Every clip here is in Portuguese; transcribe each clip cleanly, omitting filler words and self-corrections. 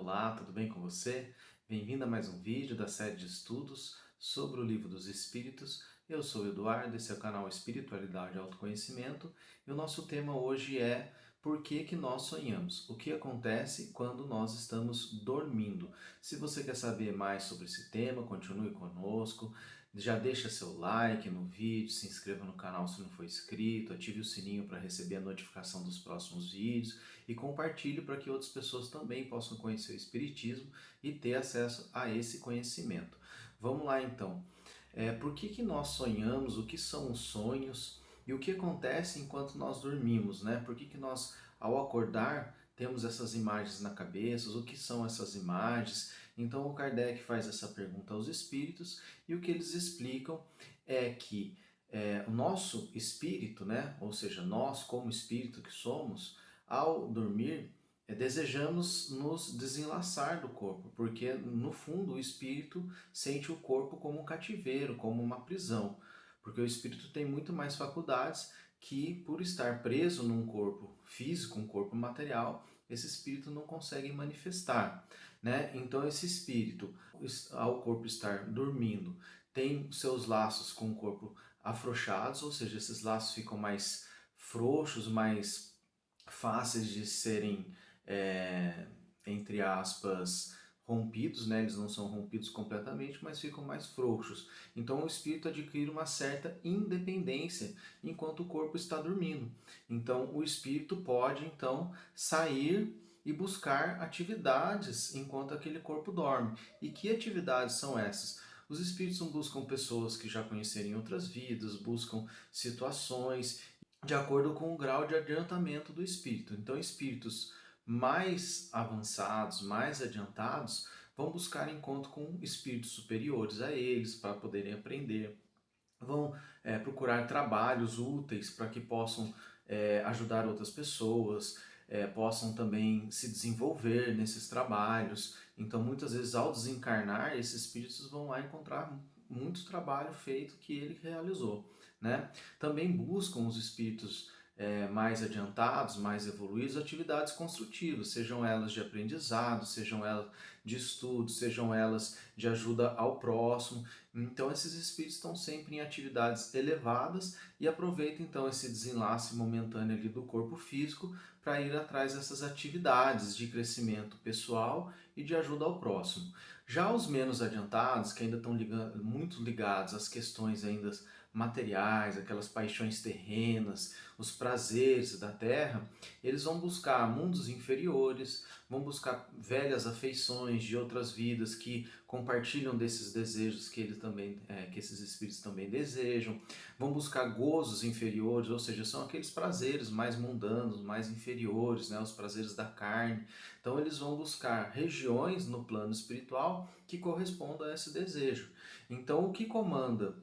Olá, tudo bem com você? Bem-vindo a mais um vídeo da série de estudos sobre o Livro dos Espíritos. Eu sou o Eduardo, esse é o canal Espiritualidade e Autoconhecimento e o nosso tema hoje é por que que nós sonhamos? O que acontece quando nós estamos dormindo? Se você quer saber mais sobre esse tema, continue conosco. Já deixa seu like no vídeo, se inscreva no canal se não for inscrito, ative o sininho para receber a notificação dos próximos vídeos e compartilhe para que outras pessoas também possam conhecer o Espiritismo e ter acesso a esse conhecimento. Vamos lá então. Por que que nós sonhamos? O que são os sonhos? E o que acontece enquanto nós dormimos, né? Por que que nós, ao acordar, temos essas imagens na cabeça? O que são essas imagens? Então o Kardec faz essa pergunta aos espíritos e o que eles explicam é que o nosso espírito, né? Ou seja, nós como espírito que somos, ao dormir, desejamos nos desenlaçar do corpo, porque no fundo o espírito sente o corpo como um cativeiro, como uma prisão, porque o espírito tem muito mais faculdades que, por estar preso num corpo físico, um corpo material, esse espírito não consegue manifestar, né? Então esse espírito, ao corpo estar dormindo, tem seus laços com o corpo afrouxados, ou seja, esses laços ficam mais frouxos, mais fáceis de serem, entre aspas, rompidos, né? Eles não são rompidos completamente, mas ficam mais frouxos. Então o espírito adquire uma certa independência enquanto o corpo está dormindo. Então o espírito pode então sair e buscar atividades enquanto aquele corpo dorme. E que atividades são essas? Os espíritos buscam pessoas que já conhecerem outras vidas, buscam situações de acordo com o grau de adiantamento do espírito. Então, espíritos mais avançados, mais adiantados, vão buscar encontro com espíritos superiores a eles para poderem aprender. Vão procurar trabalhos úteis para que possam ajudar outras pessoas, possam também se desenvolver nesses trabalhos. Então, muitas vezes, ao desencarnar, esses espíritos vão lá encontrar muito trabalho feito que ele realizou, né? Também buscam os espíritos mais adiantados, mais evoluídos, atividades construtivas, sejam elas de aprendizado, sejam elas de estudo, sejam elas de ajuda ao próximo. Então esses espíritos estão sempre em atividades elevadas e aproveitam então esse desenlace momentâneo ali do corpo físico para ir atrás dessas atividades de crescimento pessoal e de ajuda ao próximo. Já os menos adiantados, que ainda estão muito ligados às questões ainda materiais, aquelas paixões terrenas, os prazeres da terra, eles vão buscar mundos inferiores, vão buscar velhas afeições de outras vidas que compartilham desses desejos que que esses espíritos também desejam, vão buscar gozos inferiores, ou seja, são aqueles prazeres mais mundanos, mais inferiores, né, os prazeres da carne. Então eles vão buscar regiões no plano espiritual que correspondam a esse desejo. Então o que comanda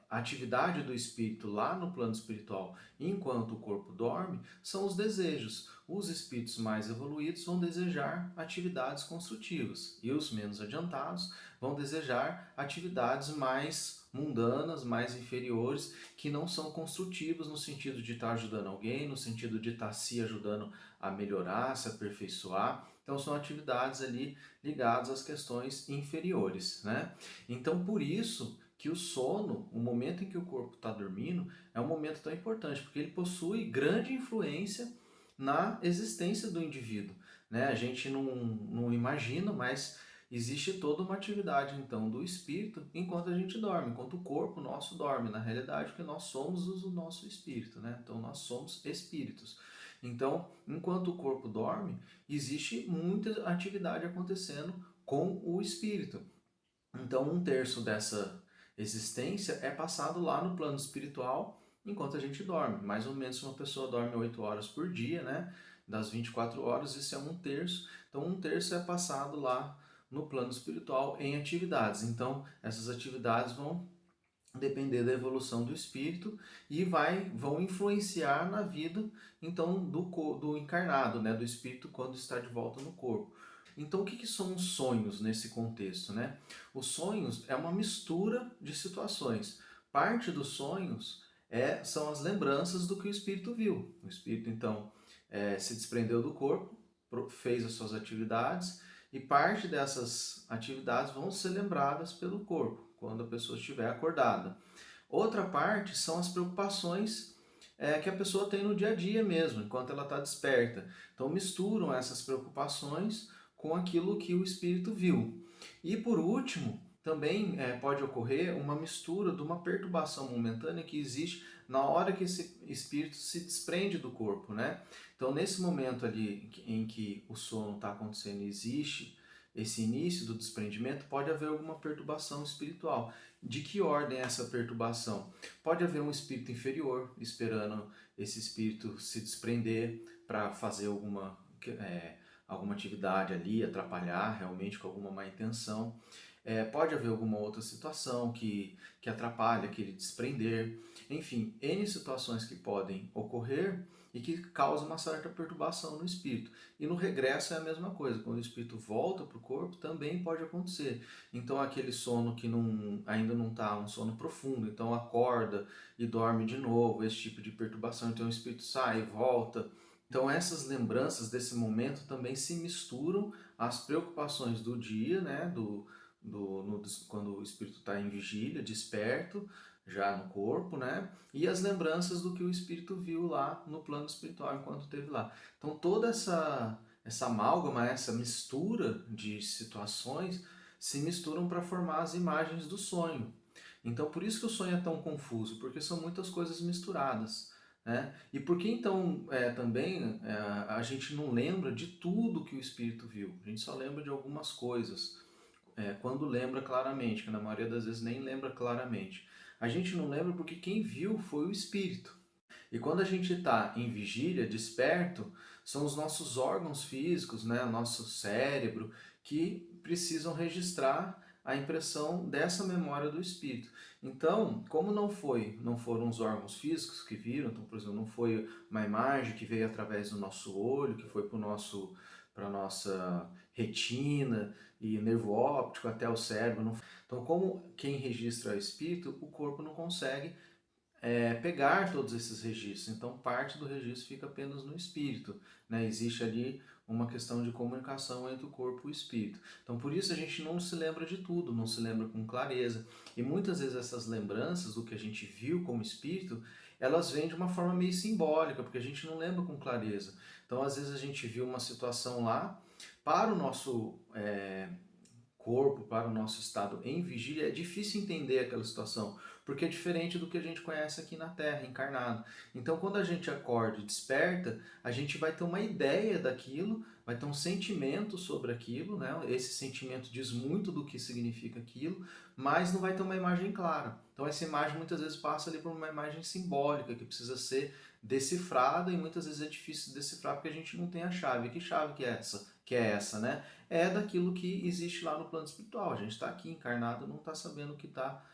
a atividade do espírito lá no plano espiritual, enquanto o corpo dorme, são os desejos. Os espíritos mais evoluídos vão desejar atividades construtivas e os menos adiantados vão desejar atividades mais mundanas, mais inferiores, que não são construtivas no sentido de estar ajudando alguém, no sentido de estar se ajudando a melhorar, se aperfeiçoar. Então são atividades ali ligadas às questões inferiores, né? Então por isso que o sono, o momento em que o corpo está dormindo, é um momento tão importante, porque ele possui grande influência na existência do indivíduo, né? A gente não imagina, mas existe toda uma atividade então do espírito enquanto a gente dorme, enquanto o corpo nosso dorme, na realidade, porque nós somos o nosso espírito, né? Então nós somos espíritos. Então, enquanto o corpo dorme, existe muita atividade acontecendo com o espírito. Então, um terço dessa existência é passado lá no plano espiritual enquanto a gente dorme. Mais ou menos, se uma pessoa dorme 8 horas por dia, né? Das 24 horas, isso é um terço. Então, um terço é passado lá no plano espiritual em atividades. Então, essas atividades vão depender da evolução do espírito e vão influenciar na vida então do encarnado, né, do espírito quando está de volta no corpo. Então o que são os sonhos nesse contexto, né? Os sonhos é uma mistura de situações. Parte dos sonhos são as lembranças do que o espírito viu. O espírito então se desprendeu do corpo, fez as suas atividades e parte dessas atividades vão ser lembradas pelo corpo quando a pessoa estiver acordada. Outra parte são as preocupações que a pessoa tem no dia a dia mesmo, enquanto ela está desperta. Então misturam essas preocupações com aquilo que o espírito viu. E por último, também pode ocorrer uma mistura de uma perturbação momentânea que existe na hora que esse espírito se desprende do corpo, né? Então nesse momento ali em que o sono está acontecendo e existe esse início do desprendimento, pode haver alguma perturbação espiritual. De que ordem é essa perturbação? Pode haver um espírito inferior esperando esse espírito se desprender para fazer alguma atividade ali, atrapalhar realmente com alguma má intenção. Pode haver alguma outra situação que atrapalha aquele desprender. Enfim, N situações que podem ocorrer e que causam uma certa perturbação no espírito. E no regresso é a mesma coisa, quando o espírito volta para o corpo também pode acontecer. Então aquele sono que ainda não está um sono profundo, então acorda e dorme de novo, esse tipo de perturbação, então o espírito sai e volta. Então essas lembranças desse momento também se misturam às preocupações do dia, né, quando o espírito está em vigília, desperto, já no corpo, né? E as lembranças do que o espírito viu lá no plano espiritual enquanto esteve lá. Então toda essa amálgama, essa mistura de situações se misturam para formar as imagens do sonho. Então por isso que o sonho é tão confuso, porque são muitas coisas misturadas. Né? E por que então também a gente não lembra de tudo que o espírito viu? A gente só lembra de algumas coisas quando lembra claramente, que na maioria das vezes nem lembra claramente. A gente não lembra porque quem viu foi o espírito. E quando a gente está em vigília, desperto, são os nossos órgãos físicos, né, o nosso cérebro, que precisam registrar a impressão dessa memória do espírito. Então, como não foram os órgãos físicos que viram, então, por exemplo, não foi uma imagem que veio através do nosso olho, que foi para a nossa retina e nervo óptico até o cérebro. Então, como quem registra o espírito, o corpo não consegue pegar todos esses registros. Então, parte do registro fica apenas no espírito. Né? Existe ali uma questão de comunicação entre o corpo e o espírito. Então, por isso a gente não se lembra de tudo, não se lembra com clareza. E muitas vezes essas lembranças do que a gente viu como espírito, elas vêm de uma forma meio simbólica, porque a gente não lembra com clareza. Então, às vezes a gente viu uma situação lá, para o nosso corpo, para o nosso estado em vigília, é difícil entender aquela situação, porque é diferente do que a gente conhece aqui na Terra, encarnado. Então, quando a gente acorda e desperta, a gente vai ter uma ideia daquilo, vai ter um sentimento sobre aquilo, né? Esse sentimento diz muito do que significa aquilo, mas não vai ter uma imagem clara. Então, essa imagem muitas vezes passa ali por uma imagem simbólica que precisa ser decifrada e muitas vezes é difícil decifrar porque a gente não tem a chave. Que chave que é essa? Que é essa, né? É daquilo que existe lá no plano espiritual. A gente está aqui encarnado, não está sabendo o que está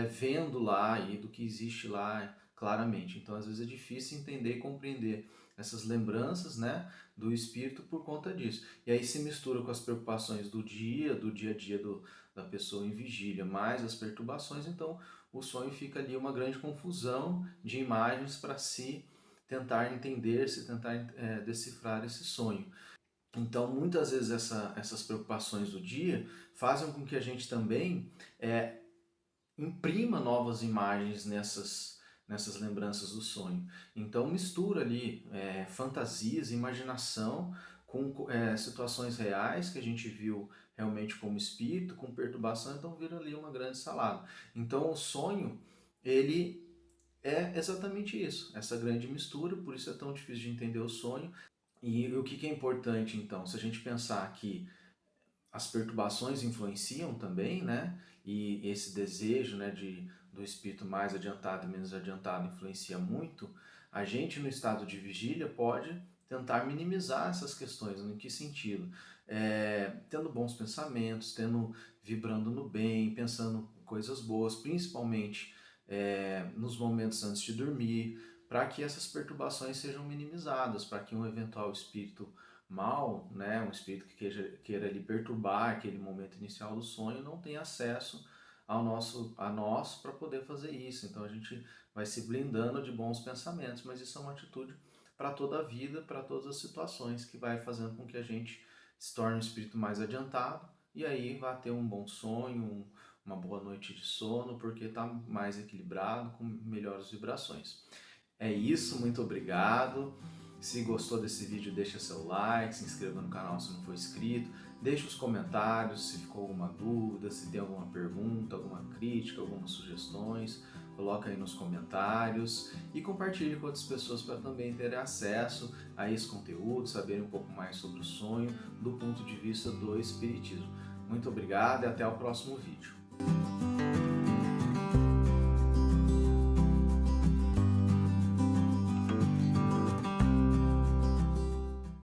vendo lá e do que existe lá claramente. Então, às vezes é difícil entender e compreender essas lembranças, né, do espírito por conta disso. E aí se mistura com as preocupações do dia a dia da pessoa em vigília, mais as perturbações, então o sonho fica ali uma grande confusão de imagens para se tentar entender, se tentar decifrar esse sonho. Então, muitas vezes essas preocupações do dia fazem com que a gente também imprima novas imagens nessas lembranças do sonho. Então, mistura ali fantasias, imaginação com situações reais que a gente viu realmente como espírito, com perturbação, então vira ali uma grande salada. Então, o sonho, ele é exatamente isso, essa grande mistura, por isso é tão difícil de entender o sonho. E o que é importante, então? Se a gente pensar que as perturbações influenciam também, né? E esse desejo, né, do espírito mais adiantado e menos adiantado influencia muito, a gente no estado de vigília pode tentar minimizar essas questões. Em que sentido? Tendo bons pensamentos, vibrando no bem, pensando coisas boas, principalmente nos momentos antes de dormir, para que essas perturbações sejam minimizadas, para que um eventual espírito mal, né, um espírito que queira lhe perturbar aquele momento inicial do sonho, não tenha acesso a nós para poder fazer isso. Então a gente vai se blindando de bons pensamentos, mas isso é uma atitude para toda a vida, para todas as situações, que vai fazendo com que a gente se torne um espírito mais adiantado e aí vai ter um bom sonho, uma boa noite de sono, porque está mais equilibrado, com melhores vibrações. É isso, muito obrigado. Se gostou desse vídeo, deixa seu like, se inscreva no canal se não for inscrito, deixe os comentários se ficou alguma dúvida, se tem alguma pergunta, alguma crítica, algumas sugestões, coloca aí nos comentários e compartilhe com outras pessoas para também terem acesso a esse conteúdo, saberem um pouco mais sobre o sonho do ponto de vista do espiritismo. Muito obrigado e até o próximo vídeo.